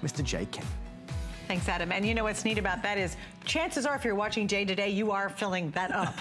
Mr. J.K. Thanks, Adam. And you know what's neat about that is, chances are if you're watching Jay today, you are filling that up.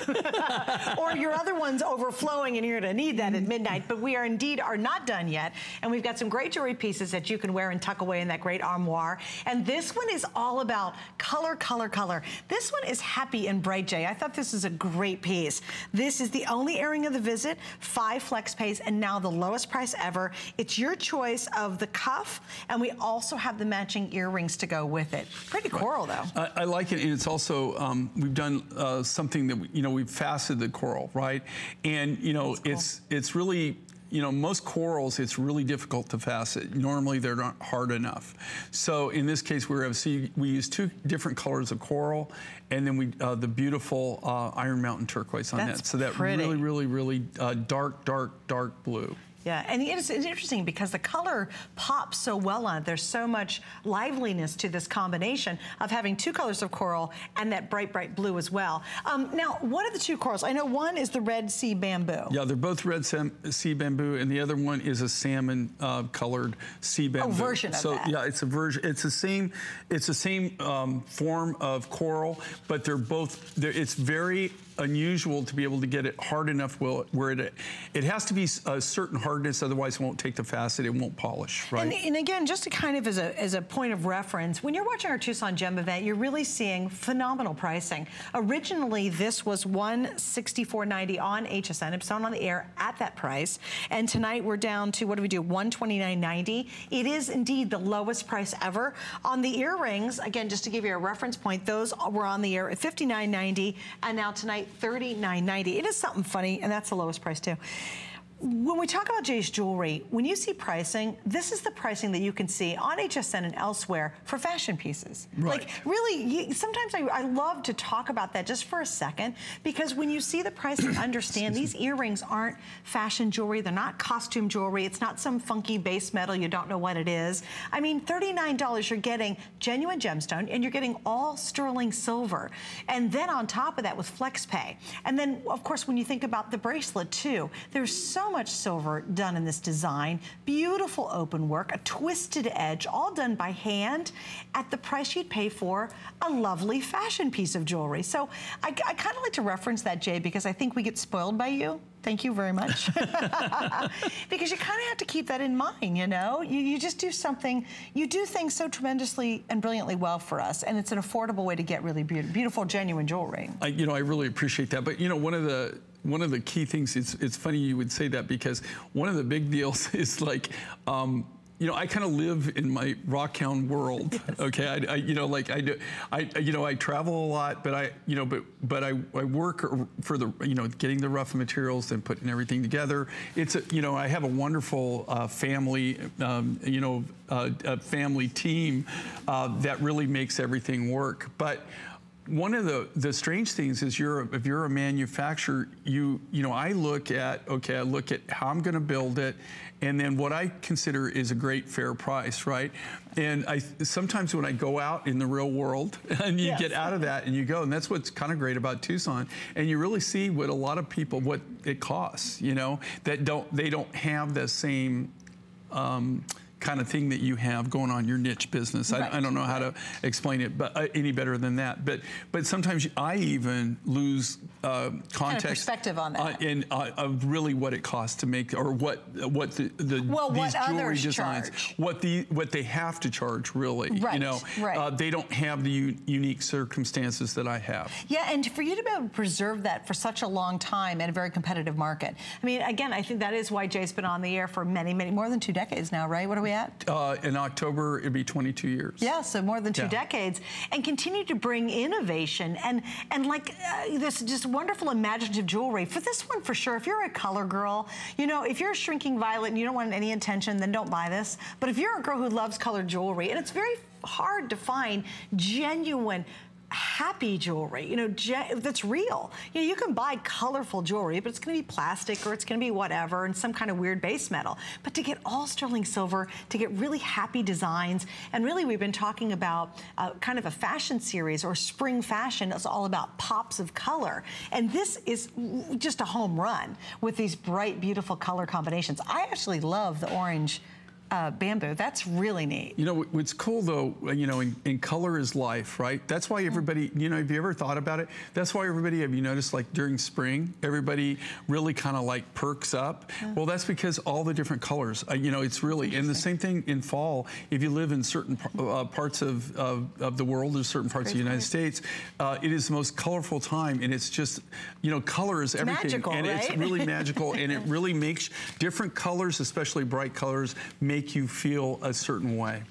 Or your other one's overflowing and you're gonna need that at midnight, but we are indeed not done yet. And we've got some great jewelry pieces that you can wear and tuck away in that great armoire. And this one is all about color, color, color. This one is happy and bright, Jay. I thought this is a great piece. This is the only earring of the visit, 5 flex pays, and now the lowest price ever. It's your choice of the cuff, and we also have the matching earrings to go with it. Pretty coral, though. I like it, and it's also, we've done something that, we've faceted the coral, right? And, cool. it's really, most corals, it's really difficult to facet. Normally, they're not hard enough. So in this case, we use 2 different colors of coral, and then the beautiful Iron Mountain turquoise on that. So that pretty. really dark, dark, dark blue. Yeah, and it's interesting because the color pops so well on it. There's so much liveliness to this combination of having 2 colors of coral and that bright, bright blue as well. Now, what are the 2 corals? I know one is the Red Sea Bamboo. Yeah, they're both Red Sea Bamboo, and the other one is a salmon colored sea bamboo. A version of that. Yeah, it's a version. It's the same form of coral, but it's very unusual to be able to get it hard enough where it has to be a certain hardness, otherwise it won't take the facet, it won't polish, right? And again, just to kind of as a point of reference, when you're watching our Tucson Gem event, you're really seeing phenomenal pricing. Originally, this was $164.90 on HSN. It's on the air at that price. And tonight we're down to, what do we do, $129.90. It is indeed the lowest price ever. On the earrings, again, just to give you a reference point, those were on the air at $59.90, and now tonight, $39.90. It is something funny, and that's the lowest price too. When we talk about Jay's jewelry, when you see pricing, this is the pricing that you can see on HSN and elsewhere for fashion pieces. Right. Like, really, sometimes I love to talk about that just for a second, because when you see the price and understand these earrings aren't fashion jewelry, they're not costume jewelry, it's not some funky base metal, you don't know what it is. I mean, $39, you're getting genuine gemstone, and you're getting all sterling silver. And then on top of that with flex pay. And then, of course, when you think about the bracelet too, there's so much silver done in this design, beautiful open work, a twisted edge, all done by hand at the price you'd pay for a lovely fashion piece of jewelry. So I kind of like to reference that, Jay, because I think we get spoiled by you. Thank you very much. Because you kind of have to keep that in mind, You just do something, you do things so tremendously and brilliantly well for us, and it's an affordable way to get really beautiful, genuine jewelry. I really appreciate that. But, one of the key things, it's funny you would say that, because one of the big deals is like, I kind of live in my Rockhound world. Yes. Okay, I travel a lot, but I work for the getting the rough materials and putting everything together. It's I have a wonderful family, a family team that really makes everything work. But one of the strange things is if you're a manufacturer, I look at how I'm going to build it, and then what I consider is a great fair price, right? And sometimes when I go out in the real world and you get out of that and you go, and that's what's kind of great about Tucson, and you really see what a lot of people, what it costs, that they don't have the same kind of thing that you have going on your niche business. Right. I don't know how to explain it, but any better than that. But sometimes I even lose context, kind of perspective on that, of really what it costs to make, or what these jewelry designs, what they have to charge, really. Right. They don't have the unique circumstances that I have. Yeah, and for you to be able to preserve that for such a long time in a very competitive market. I mean, again, I think that is why Jay's been on the air for many, more than 2 decades now, right? What are we at? In October, it'd be 22 years. Yeah, so more than 2 decades, and continue to bring innovation and like this just wonderful imaginative jewelry. For this one, for sure, if you're a color girl, if you're a shrinking violet and you don't want any attention, then don't buy this. But if you're a girl who loves colored jewelry, and it's very hard to find genuine happy jewelry, that's real. You can buy colorful jewelry, but it's going to be plastic, or it's going to be whatever, and some kind of weird base metal. But to get all sterling silver, to get really happy designs, and really we've been talking about kind of a fashion series, or spring fashion. It's all about pops of color. And this is just a home run with these bright, beautiful color combinations. I actually love the orange bamboo. That's really neat. You know, what's cool though, you know, in color is life, right? That's why everybody, you know, have you ever thought about it? That's why everybody, have you noticed, like during spring, everybody really kind of like perks up? Well, that's because all the different colors, you know, it's really, and the same thing in fall. If you live in certain parts of the world or certain parts of the United States, it is the most colorful time, and it's just, you know, color is everything. Magical, and right? it's really magical, and it really makes different colors, especially bright colors, make you feel a certain way.